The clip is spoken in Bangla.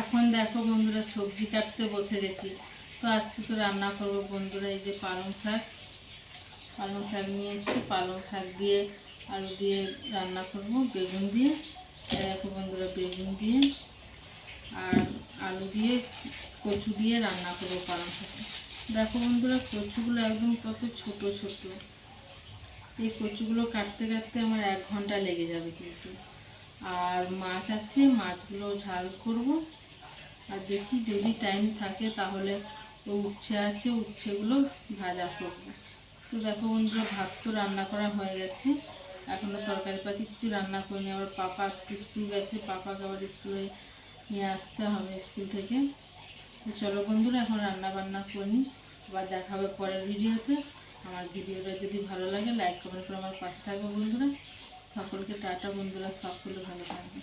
এখন দেখো বন্ধুরা, সবজি কাটতে বসে গেছি। তো আজকে তো রান্না করবো বন্ধুরা, এই যে পালং শাক। পালং শাক নিয়ে এসেছি, পালং শাক দিয়ে আলু দিয়ে রান্না করব, বেগুন দিয়ে। দেখো বন্ধুরা, বেগুন দিয়ে আর আলু দিয়ে কচু দিয়ে রান্না করবো পালং শাক। দেখো বন্ধুরা, কচুগুলো একদম কত ছোট ছোট। এই কচুগুলো কাটতে কাটতে আমার 1 ঘন্টা লেগে যাবে কিন্তু। আর মাছ আছে, মাছগুলো ঝাল করব। আর দেখি যদি টাইম থাকে তাহলে উচ্ছে আছে, উচ্ছেগুলো ভাজা করব। তো দেখো বন্ধুরা, ভাত তো রান্না করা হয়ে গেছে, এখনও তরকারি পাতি কিছু রান্না করিনি। আবার পাপা স্কুল গেছে, পাপাকে আবার স্কুলে নিয়ে আসতে হবে স্কুল থেকে। তো চলো বন্ধুরা, এখন রান্না বান্না করি, আবার দেখা হবে পরের ভিডিওতে। আমার ভিডিওটা যদি ভালো লাগে লাইক কমেন্ট করে আমার পাশে থাকবে বন্ধুরা। সকলকে টাটা বন্ধুরা, সকলে ভালো থাকবে।